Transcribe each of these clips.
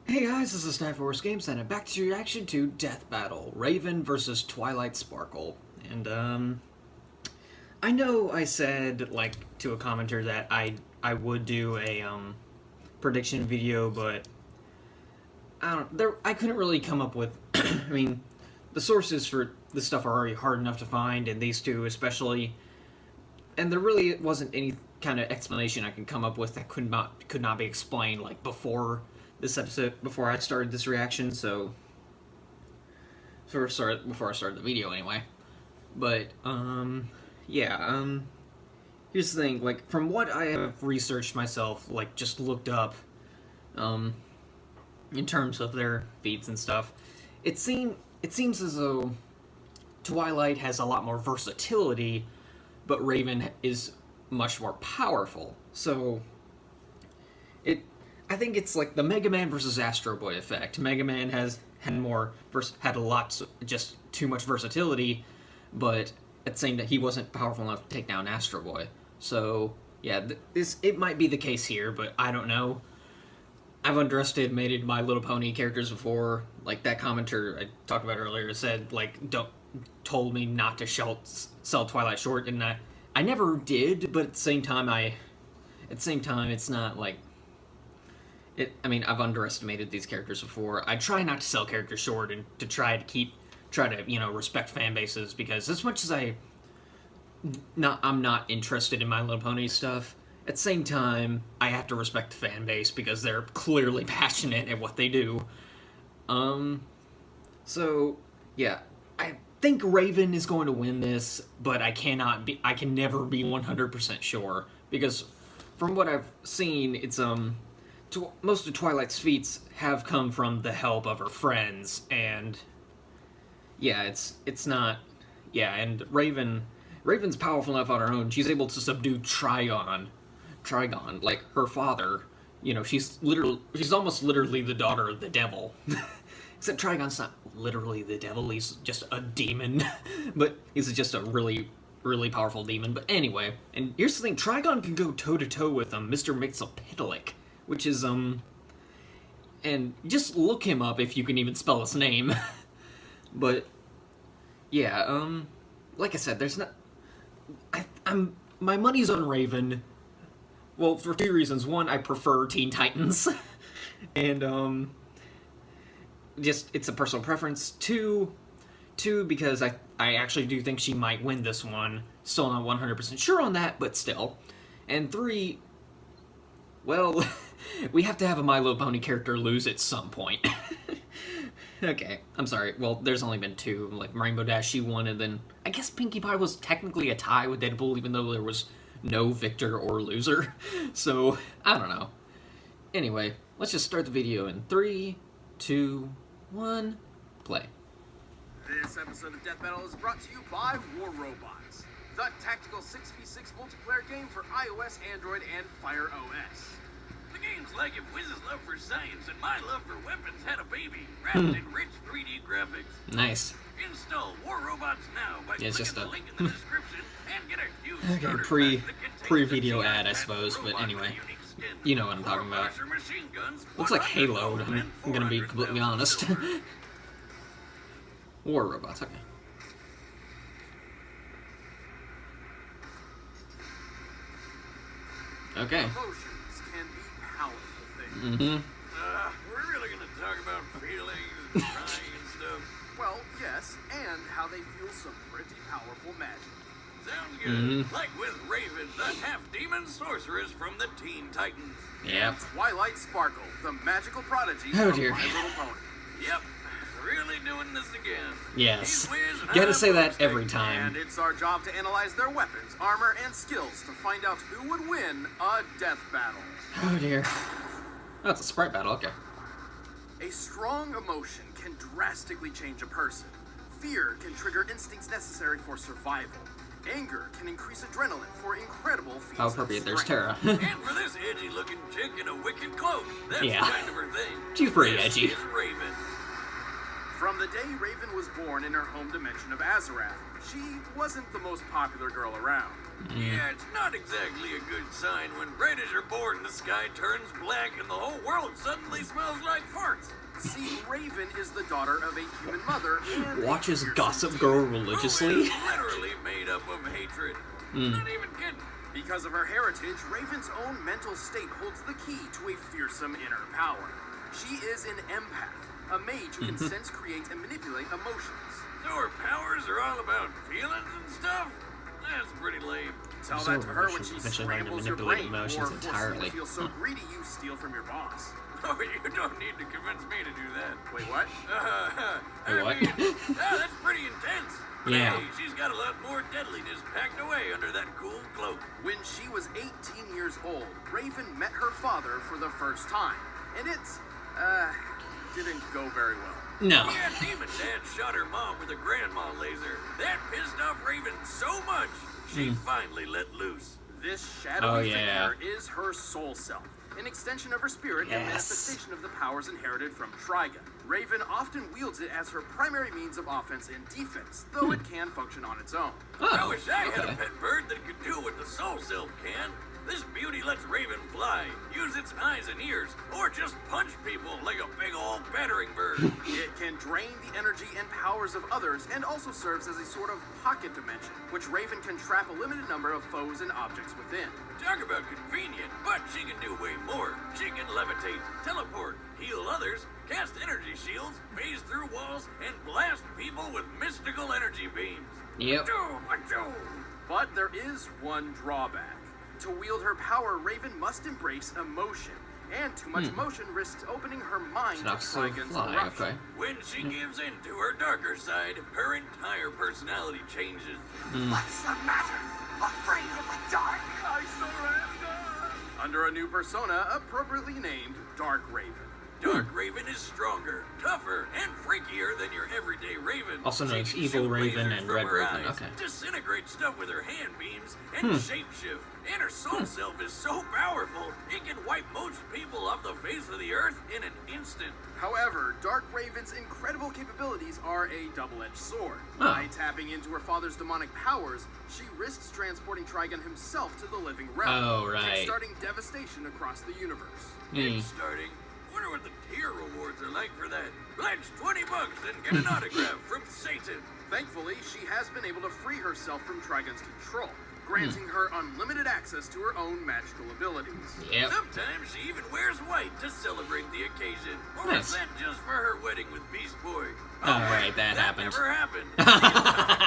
Hey guys, this is Force Games, and I'm back to your reaction to Death Battle, Raven versus Twilight Sparkle. And, I know I said, like, to a commenter that I would do a, prediction video, but I couldn't really come up with, I mean, the sources for this stuff are already hard enough to find, and these two especially, and there really wasn't any kind of explanation I can come up with that could not be explained, like, before this episode, before I started this reaction, so before I started the video anyway. But yeah, here's the thing, like, from what I have researched myself, like, just looked up in terms of their feats and stuff, it seems as though Twilight has a lot more versatility, but Raven is much more powerful. So I think it's like the Mega Man versus Astro Boy effect. Mega Man had a lot, just too much versatility, but at the same time, he wasn't powerful enough to take down Astro Boy. So yeah, it might be the case here, but I don't know. I've underestimated My Little Pony characters before. Like that commenter I talked about earlier said, like, told me not to sell Twilight short, and I never did. But at the same time, it's not like. I mean, I've underestimated these characters before. I try not to sell characters short and to try to respect fan bases, because as much as I'm not interested in My Little Pony stuff, at the same time, I have to respect the fan base because they're clearly passionate at what they do. So yeah, I think Raven is going to win this, but I can never be 100% sure, because from what I've seen, it's most of Twilight's feats have come from the help of her friends, and yeah, it's not, yeah, and Raven's powerful enough on her own. She's able to subdue Trigon, like her father. You know, she's almost literally the daughter of the devil. Except Trigon's not literally the devil, he's just a demon. But he's just a really, really powerful demon. But anyway, and here's the thing, Trigon can go toe-to-toe with Mr. Mxyzptlk, which is, and just look him up if you can even spell his name. But, yeah, like I said, there's not, my money's on Raven, well, for two reasons. One, I prefer Teen Titans, and, just, it's a personal preference. Two, because I actually do think she might win this one. Still not 100% sure on that, but still. And three, well, we have to have a My Little Pony character lose at some point. Okay, I'm sorry. Well, there's only been two. Like, Rainbow Dash, she won, and then I guess Pinkie Pie was technically a tie with Deadpool, even though there was no victor or loser. So, I don't know. Anyway, let's just start the video in 3, 2, 1, play. This episode of Death Battle is brought to you by War Robots, the tactical 6v6 multiplayer game for iOS, Android, and Fire OS. The game's like if Wiz's love for science and my love for weapons had a baby, wrapped in rich 3D graphics. Nice. Install War Robots now by clicking just the link in the description and get a huge okay, starter pre-video ad, I suppose, but anyway. You know what I'm talking about. Looks like Halo, I'm gonna be completely honest. War Robots, okay. Okay. Emotions can be powerful things. We're really gonna talk about feelings and crying and stuff. Well, yes, and how they feel some pretty powerful magic. Sounds good. Like with Raven, the half-demon sorceress from the Teen Titans. Yep. Twilight Sparkle, the magical prodigy Oh, from dear. My Little Pony. Yep, really doing this again. Yes. He's Wiz and Gotta I'm say that Boomstick. every time. And it's our job to analyze their weapons, armor, and skills to find out who would win a death battle. Oh dear. Oh, it's a sprite battle, okay. A strong emotion can drastically change a person. Fear can trigger instincts necessary for survival. Anger can increase adrenaline for incredible feats How of appropriate, there's strength. Terra. And for this edgy-looking chick in a wicked cloak, that's Yeah. kind of her thing. She's pretty This edgy. is Raven. From the day Raven was born in her home dimension of Azarath, she wasn't the most popular girl around. Yeah, it's not exactly a good sign when right as you're born, the sky turns black and the whole world suddenly smells like farts. See, Raven is the daughter of a human mother and Watches a Gossip Girl Who religiously. is literally made up of hatred. Not even kidding. Because of her heritage, Raven's own mental state holds the key to a fearsome inner power. She is an empath, a mage who can sense, create, and manipulate emotions. So her powers are all about feelings and stuff? That's pretty lame. Tell So that to her when she'll she eventually learn to scrambles your manipulate brain emotions or forces you entirely. to feel so greedy you steal from your boss. Oh, you don't need to convince me to do that. Wait, what? What? That's pretty intense. But Yeah. hey, she's got a lot more deadliness packed away under that cool cloak. When she was 18 years old, Raven met her father for the first time. And didn't go very well. No. Yeah, Demon Dad shot her mom with a grandma laser. That pissed off Raven so much, she finally let loose. This shadowy yeah. figure is her soul self, an extension of her spirit and Yes. manifestation of the powers inherited from Trigon. Raven often wields it as her primary means of offense and defense, though it can function on its own. I Oh, wish I had a okay. pet bird that could do what the soul self can. This beauty lets Raven fly, use its eyes and ears, or just punch people like a big old battering bird. It can drain the energy and powers of others and also serves as a sort of pocket dimension, which Raven can trap a limited number of foes and objects within. Talk about convenient, but she can do way more. She can levitate, teleport, heal others, cast energy shields, phase through walls, and blast people with mystical energy beams. Yep. Achoo! But there is one drawback. To wield her power, Raven must embrace emotion, and too much emotion risks opening her mind to Not so Trigon's fly, corruption. okay. When she gives in to her darker side, her entire personality changes. What's the matter? Afraid of the dark? I surrender! Under a new persona appropriately named Dark Raven. Dark Raven is stronger, tougher, and freakier than your everyday Raven. Also known She as can Evil shoot Raven lasers and from Red her Raven, eyes, okay. disintegrate stuff with her hand beams, and shapeshift. And her soul self is so powerful, it can wipe most people off the face of the earth in an instant. However, Dark Raven's incredible capabilities are a double-edged sword. Oh. By tapping into her father's demonic powers, she risks transporting Trigon himself to the living realm, Oh, right. starting devastation across the universe. Starting. Wonder what the tier rewards are like for that. Pledge $20 and get an autograph from Satan. Thankfully, she has been able to free herself from Trigon's control, granting her unlimited access to her own magical abilities. Yep. Sometimes she even wears white to celebrate the occasion. Or Nice. is that just for her wedding with Beast Boy? Oh, wait, right, that happened. never happened.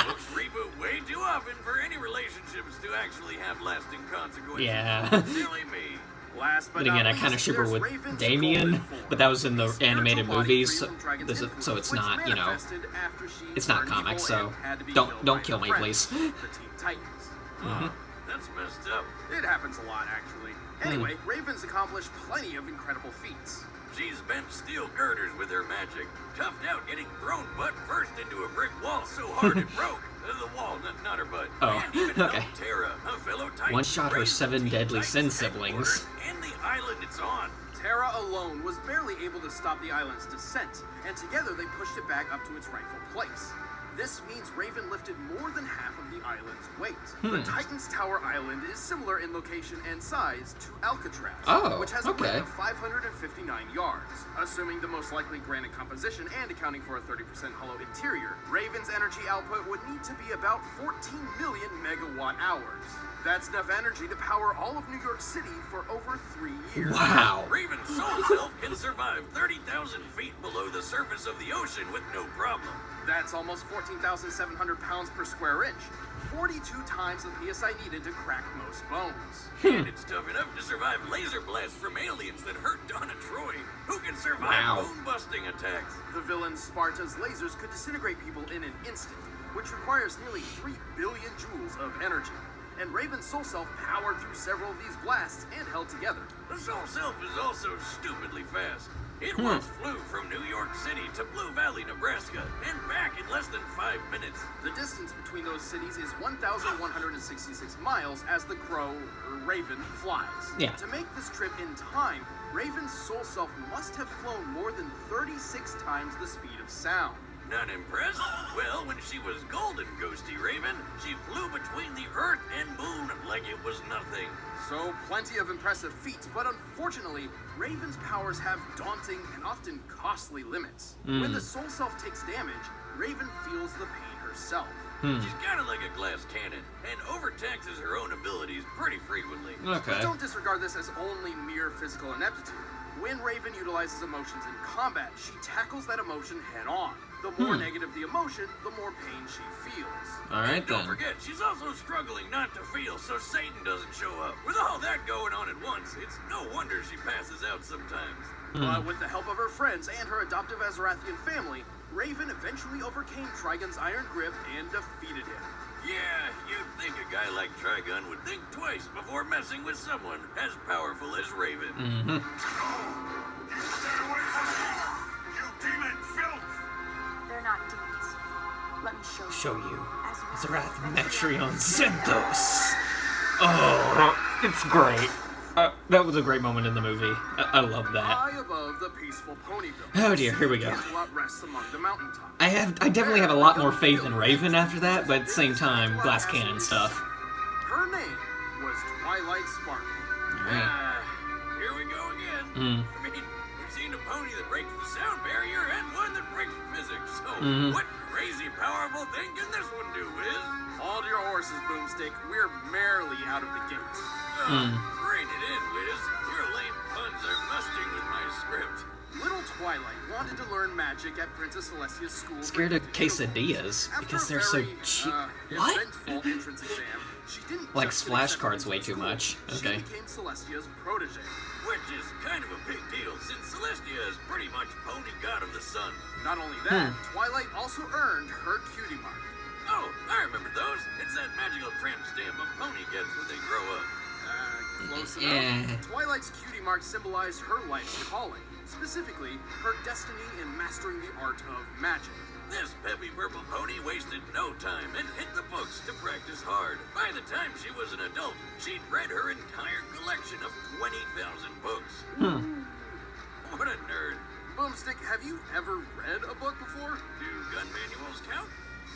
Books reboot way too often for any relationships to actually have lasting consequences. Yeah. Silly me. Last but But again, not I kind of least, ship her there's with Raven's Damien, golden form, but that was in the a spiritual animated body movies, free from Trigon's so influence, it's which not, you know, manifested after she it's not turned comics, evil so and had to be don't killed by kill her me, friends, please. the Teen Titans. That's messed up. It happens a lot, actually. Anyway, Raven's accomplished plenty of incredible feats. She's bent steel girders with her magic, toughed out getting thrown butt first into a brick wall so hard it broke. The wall, not her butt. Oh, and even okay. helped Terra, a fellow Titan, One shot her raise the 7 Teen deadly Titans sin siblings. headquarters and the island it's on. Terra alone was barely able to stop the island's descent, and together they pushed it back up to its rightful place. This means Raven lifted more than half of the island's weight. The Titan's Tower Island is similar in location and size to Alcatraz, Oh, which has a okay. width of 559 yards. Assuming the most likely granite composition and accounting for a 30% hollow interior, Raven's energy output would need to be about 14 million megawatt hours. That's enough energy to power all of New York City for over 3 years. Wow. Raven's soul self can survive 30,000 feet below the surface of the ocean with no problem. That's almost 14,700 pounds per square inch, 42 times the PSI needed to crack most bones. And it's tough enough to survive laser blasts from aliens that hurt Donna Troy, who can survive Wow. bone-busting attacks. The villain Sparta's lasers could disintegrate people in an instant, which requires nearly 3 billion joules of energy. And Raven's soul self powered through several of these blasts and held together. The soul self is also stupidly fast. It once flew from New York City to Blue Valley, Nebraska, and back in less than 5 minutes. The distance between those cities is 1,166 miles as the Raven flies. Yeah. To make this trip in time, Raven's soul self must have flown more than 36 times the speed of sound. Not impressed? Well, when she was golden, Ghosty Raven, she flew between the Earth and Moon like it was nothing. So, plenty of impressive feats, but unfortunately, Raven's powers have daunting and often costly limits. When the soul self takes damage, Raven feels the pain herself. She's kind of like a glass cannon, and overtaxes her own abilities pretty frequently. Okay. But don't disregard this as only mere physical ineptitude. When Raven utilizes emotions in combat, she tackles that emotion head on. The more negative the emotion, the more pain she feels. Alright Don't then. forget, she's also struggling not to feel so Satan doesn't show up. With all that going on at once, it's no wonder she passes out sometimes. But with the help of her friends and her adoptive Azarathian family, Raven eventually overcame Trigun's iron grip and defeated him. Yeah, you'd think a guy like Trigun would think twice before messing with someone as powerful as Raven. Stay away from me! You demon filth! They're not demons. Let me show you. Show you. Azarath Zarath Metrion Zenthos. Oh, it's great. That was a great moment in the movie. I love that. High above the peaceful Ponyville. Oh dear, here we go. Camelot rests among the mountaintops. I definitely have a lot more faith in Raven after that, but at the same time, glass cannon stuff. Her name was Twilight Sparkle. Here we go again. I mean, we've seen a pony that breaks the sound barrier and one that breaks physics. So, what crazy powerful thing can this one do, Wiz? Hold your horses, Boomstick. We're merely out of the gates. Rein it in, Wiz. Your lame puns are musting with my script. Little Twilight wanted to learn magic at Princess Celestia's school. Scared of quesadillas because they're so cheap. What? Eventful entrance exam, she didn't Likes just get accepted flashcards into way the too school, much. Okay. She became Celestia's protege. Which is kind of a big deal, since Celestia is pretty much pony god of the sun. Not only that, Twilight also earned her cutie mark. Oh, I remember those. It's that magical tramp stamp a pony gets when they grow up. Close Yeah. enough. Twilight's cutie mark symbolized her life's calling, specifically her destiny in mastering the art of magic. This peppy purple pony wasted no time and hit the books to practice hard. By the time she was an adult, she'd read her entire collection of 20,000 books. What a nerd. Boomstick, have you ever read a book before? Do gun manuals count?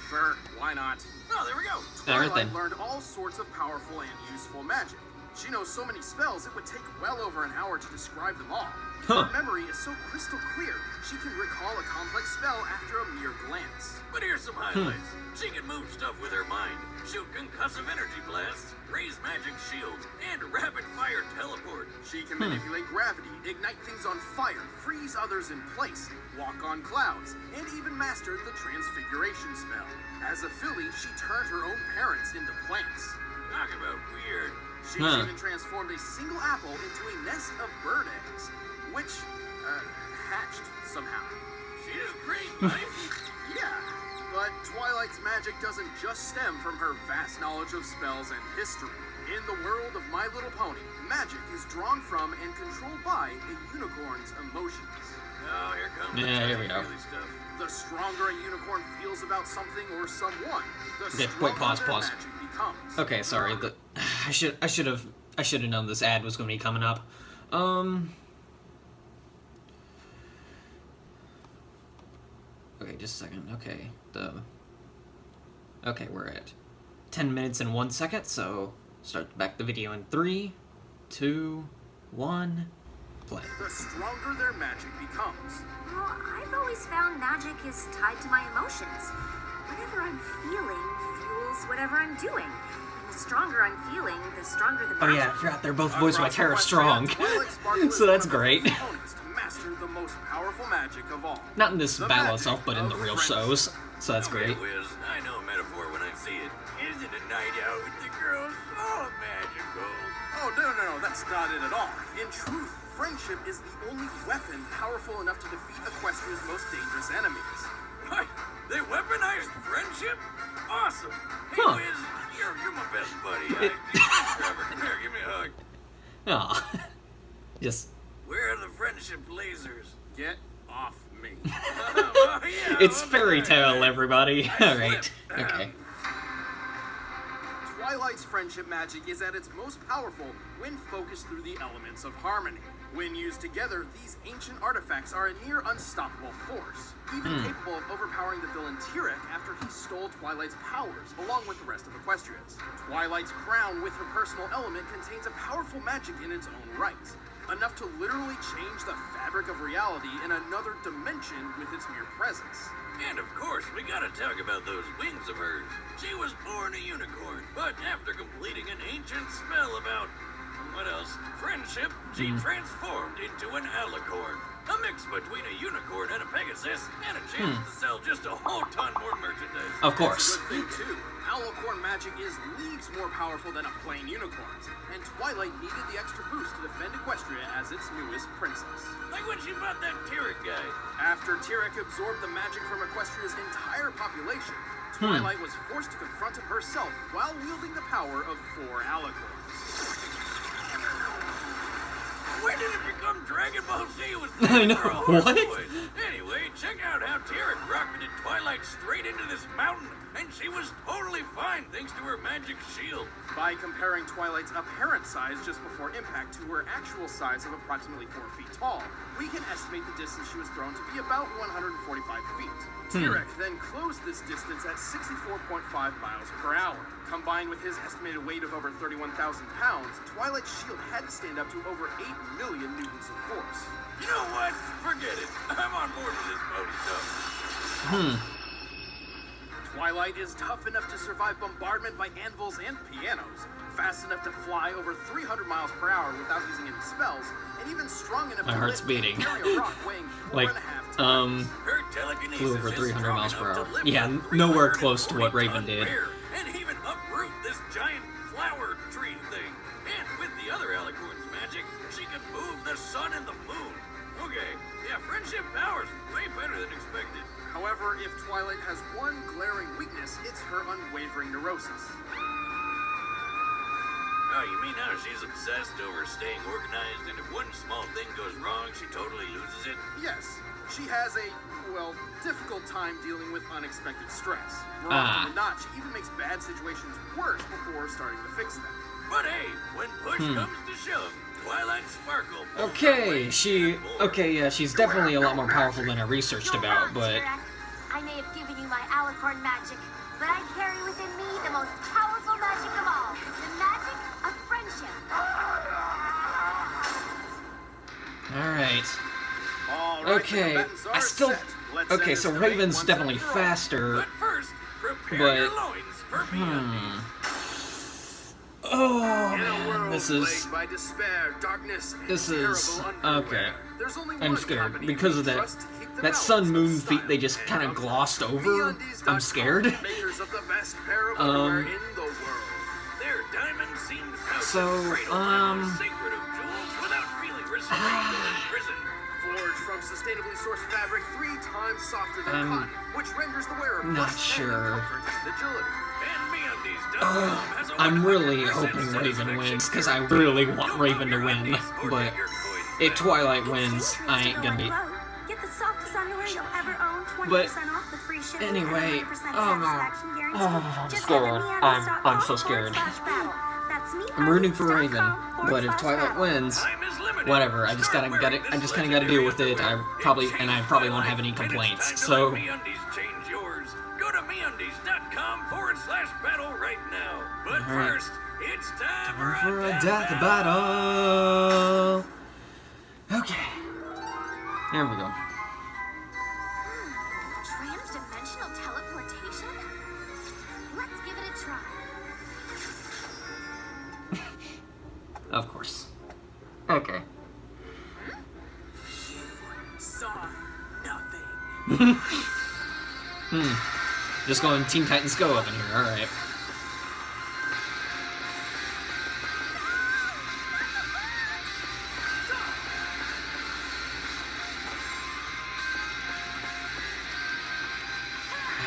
Sure, why not? Oh, there we go. Alright Twilight then. learned all sorts of powerful and useful magic. She knows so many spells it would take well over an hour to describe them all. Her memory is so crystal clear, she can recall a complex spell after a mere glance. But here's some highlights. She can move stuff with her mind, shoot concussive energy blasts, raise magic shields, and rapid-fire teleport. She can manipulate gravity, ignite things on fire, freeze others in place, walk on clouds, and even mastered the transfiguration spell. As a filly, she turned her own parents into plants. Talk about weird. She's even transformed a single apple into a nest of bird eggs, which, hatched somehow. She is great, right? Yeah, but Twilight's magic doesn't just stem from her vast knowledge of spells and history. In the world of My Little Pony, magic is drawn from and controlled by a unicorn's emotions. Oh, here comes the Yeah, here we go. touchy-feely stuff. The stronger a unicorn feels about something or someone, the Okay, stronger wait, pause, their pause. magic becomes. Okay, sorry. I should have known this ad was going to be coming up. Okay, just a second. Okay, okay, we're at 10 minutes and 1 second. So start back the video in 3, 2, 1, play. The stronger their magic becomes. Well, I've always found magic is tied to my emotions. Whatever I'm feeling fuels whatever I'm doing. And the stronger I'm feeling, the stronger the Oh magic. yeah, I forgot they're both voiced by Across Tara the Strong. West End, Twilight Sparkle is So that's one of the great. components to master the most powerful magic of all. Not in this The battle magic itself, but in of the real friendship. shows. So that's Okay, great. Wiz, I know a metaphor when I see it. Isn't a night out with the girls so magical? Oh, no, that's not it at all. In truth, friendship is the only weapon powerful enough to defeat Equestria's most dangerous enemies. What? They weaponized friendship? Awesome. Hey, Huh. Wiz, you're my best buddy. Trevor, come here, give me a hug. Aw. Just, Where are the friendship lasers? Get off me. Oh, yeah, it's okay. fairy tale, everybody. Alright. slipped. Okay. Twilight's friendship magic is at its most powerful when focused through the elements of harmony. When used together, these ancient artifacts are a near unstoppable force, even capable of overpowering the villain Tyrek after he stole Twilight's powers, along with the rest of Equestria's. Twilight's crown with her personal element contains a powerful magic in its own right, enough to literally change the fabric of reality in another dimension with its mere presence. And of course, we gotta talk about those wings of hers. She was born a unicorn, but after completing an ancient spell about, what else? Friendship, she transformed into an alicorn. A mix between a unicorn and a pegasus, and a chance to sell just a whole ton more merchandise. Of course. That's a good thing too. Alicorn magic is leagues more powerful than a plain unicorn's, and Twilight needed the extra boost to defend Equestria as its newest princess. Like when she fought that Tyrek guy. After Tyrek absorbed the magic from Equestria's entire population, Twilight was forced to confront him herself while wielding the power of 4 alicorns. When did it become Dragon Ball Z? It was I know, for a horse what? boy. Anyway, check out how Tyrek rocketed Twilight straight into this mountain, and she was totally fine thanks to her magic shield. By comparing Twilight's apparent size just before impact to her actual size of approximately 4 feet tall, we can estimate the distance she was thrown to be about 145 feet. Tyrek then closed this distance at 64.5 miles per hour. Combined with his estimated weight of over 31,000 pounds, Twilight's shield had to stand up to over 8 million newtons of force. You know what? Forget it. I'm on board with this pony stuff. Twilight is tough enough to survive bombardment by anvils and pianos, fast enough to fly over 300 miles per hour without using any spells, and even strong enough My to heart's lift beating. and carry a rock weighing 4.5 Like, tons. Her telekinesis flew over is 300 strong miles per enough hour. to lift Yeah, a nowhere close to what 340 Raven ton did. bear, and even uproot this giant flower tree thing. And with the other alicorn's magic, she can move the sun and the moon. Okay, yeah, friendship powers way better than expected. However, if Twilight has one glaring weakness, it's her unwavering neurosis. Oh, you mean how she's obsessed over staying organized, and if one small thing goes wrong, she totally loses it? Yes, she has a, well, difficult time dealing with unexpected stress. More often than not, she even makes bad situations worse before starting to fix them. But hey, when push comes to shove, Twilight Sparkle. Okay, yeah, she's definitely a lot more powerful than I researched You're about, wrong, but Tyrek. I may have given you my alicorn magic, but I carry within me the most powerful magic of all, the magic of friendship. alright. All right, Okay, the combatants are I still... set. Let's Okay, end so this debate Raven's once definitely and for all. faster, But first, prepare But- your loins for MeUndies. Oh, In a man, world this is... plagued by despair, darkness, and This is... terrible underwear, Okay. there's only I'm one scared, company because we of that... trust to keep the That balance sun-moon of feat style they just and kind of comfort. glossed over. MeUndies.com, I'm scared. Makers of the best pair of underwear in the world. Their diamond seamed pouches So, cradle the sacred of jewels without feeling restrained or imprisoned. Forged from sustainably sourced fabric 3 times softer than I'm cotton, which renders the wearer not plus sure. comfort and agility. And MeUndies.com has a I'm really 100% hoping Raven satisfaction wins, because I guarantee. really want You'll Raven to love your win, undies or but get your coins if back. Twilight wins, I ain't gonna be... Get the softest underwear you'll ever own, 20% But off with free shipping anyway, and 100% oh, satisfaction guarantee. I'm Just scared. head to MeUndies.com I'm so scared. /battle. That's I'm rooting for Raven, MeUndies.com but if Twilight /battle. wins, Time is limited. whatever. I just Start kind of wearing gotta deal with this it. I probably won't have any complaints. And it's time to So, let MeUndies change yours. Go to MeUndies.com /battle right now. But All right. first, it's time for a death battle. Okay, there we go. Trans-dimensional teleportation? Let's give it a try. Of course. Okay. Saw nothing. Just going Teen Titans Go up in here. All right.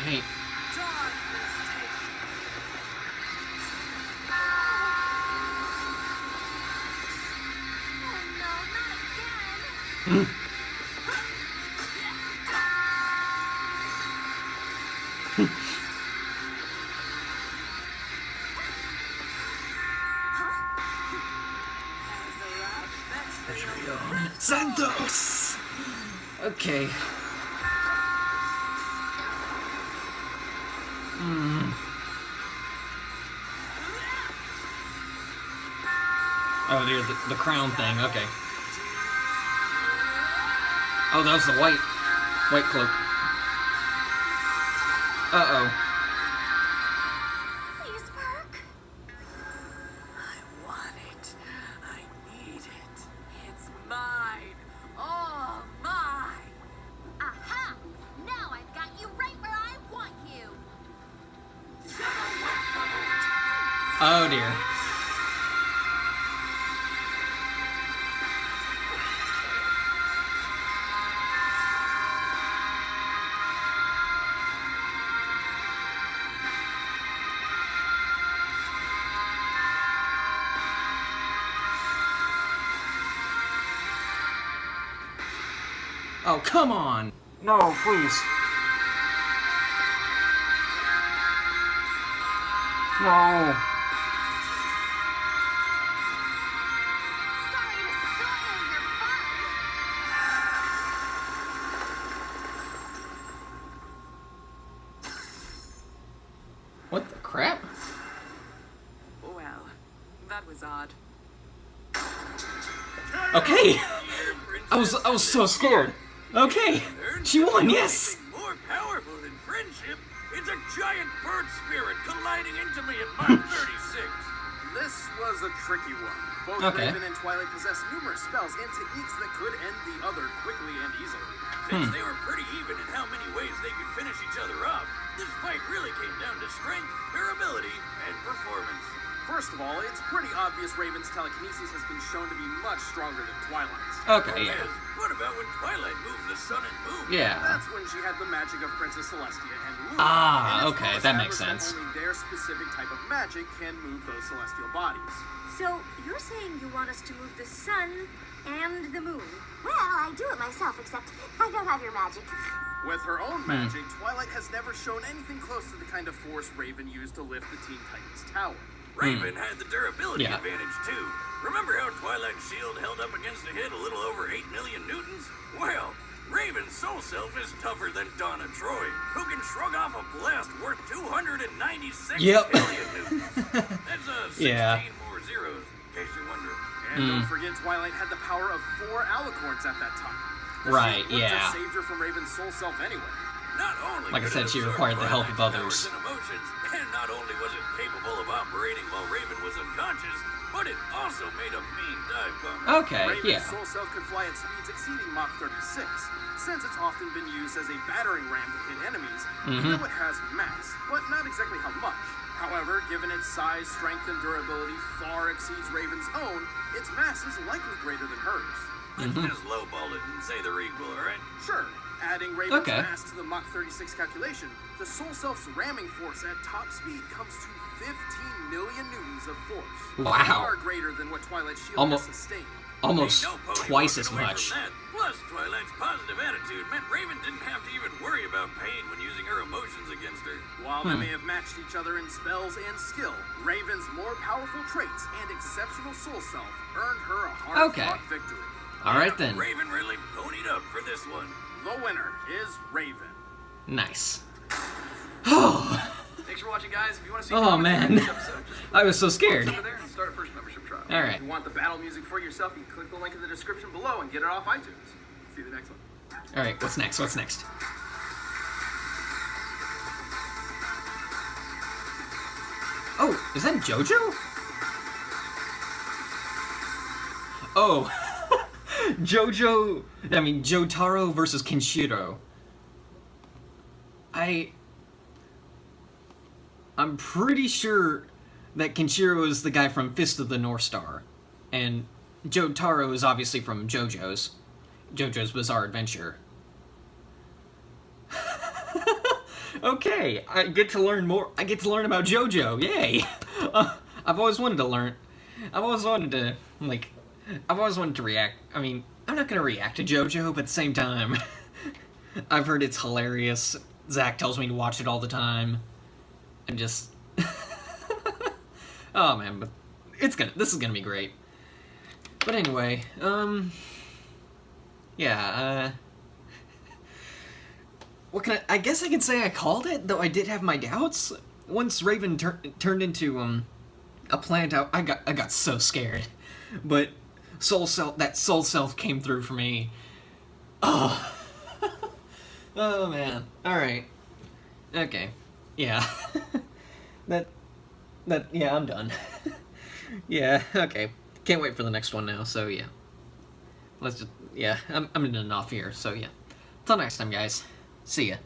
Right. Oh no, not again! Has arrived. That's real. Okay. Oh, dear, the crown thing. Okay. Oh, that was the white cloak. Uh-oh. Please, Perk. I want it. I need it. It's mine. All mine. Aha! Now I've got you right where I want you. Oh, dear. Oh, come on! No, please. No. Sorry to spoil your fun. What the crap? Well, that was odd. Okay. I was so scared. Okay. She won, yes. More powerful than friendship. It's a giant bird spirit colliding into me at Mach 36. This was a tricky one. Both Okay. Raven and Twilight possess numerous spells and techniques that could end the other quickly and easily. Since they were pretty even in how many ways they could finish each other off, this fight really came down to strength, durability, and performance. First of all, it's pretty obvious Raven's telekinesis has been shown to be much stronger than Twilight's. Okay, yeah. Yes, what about when Twilight moved the sun and moon? Yeah. That's when she had the magic of Princess Celestia and Luna. Ah, And it's okay, well that makes established sense. Only their specific type of magic can move those celestial bodies. So you're saying you want us to move the sun and the moon? Well, I do it myself, except I don't have your magic. With her own magic, Twilight has never shown anything close to the kind of force Raven used to lift the Teen Titans Tower. Raven had the durability Yeah. advantage too. Remember how Twilight's shield held up against a hit a little over 8 million newtons? Well, Raven's soul self is tougher than Donna Troy, who can shrug off a blast worth 296 Yep. million newtons. That's 16 Yeah. more zeros, in case you're wondering. And don't forget, Twilight had the power of 4 alicorns at that time. The Right, shield wouldn't have yeah. saved her from Raven's soul self anyway. Not only Like I could said, it she absorb required the help of Twilight's others. powers and emotions, and not only was it capable of operating while Raven was unconscious, but it also made a mean dive bomber. Okay, Raven's yeah. soul self could fly at speeds exceeding Mach 36, since it's often been used as a battering ram to hit enemies. We know it has mass, but not exactly how much. However, given its size, strength, and durability far exceeds Raven's own, its mass is likely greater than hers. Let's just lowball it and say they're equal, alright? Sure, adding Raven's Okay. mass to the Mach 36 calculation, the Soul Self's ramming force at top speed comes to 15 million newtons of force. Wow. Far greater than what Twilight's shield Almost- has sustained. Almost Ain't no pony twice as walking away much. from that. Plus, Twilight's positive attitude meant Raven didn't have to even worry about pain when using her emotions against her. While they may have matched each other in spells and skill, Raven's more powerful traits and exceptional soul self earned her a hard-fought victory. Alright then. Raven really ponied up for this one. The winner is Raven. Nice. Oh, Thanks for watching, guys. If you want to see Oh, more man. this episode, just I was so scared. over there and start a first membership trial. Alright. If you want the battle music for yourself, you can click the link in the description below and get it off iTunes. See you the next one. Alright, what's next? What's next? Oh, is that JoJo? Oh. Jotaro versus Kenshiro. I'm pretty sure that Kenshiro is the guy from Fist of the North Star. And Jotaro is obviously from JoJo's Bizarre Adventure. Okay, I get to learn more. I get to learn about JoJo. Yay! I've always wanted to learn. I've always wanted to react. I mean, I'm not gonna react to JoJo, but at the same time, I've heard it's hilarious. Zach tells me to watch it all the time, and just, oh man, but this is gonna be great. But anyway, yeah, what can I guess I can say I called it, though I did have my doubts. Once Raven turned into a plant, I got so scared. But soul self came through for me. Oh. Oh man. All right. Okay. Yeah. Yeah, I'm done. Yeah, okay. Can't wait for the next one now, so yeah. Let's just, yeah, I'm done off here, so yeah. Till next time, guys. See ya.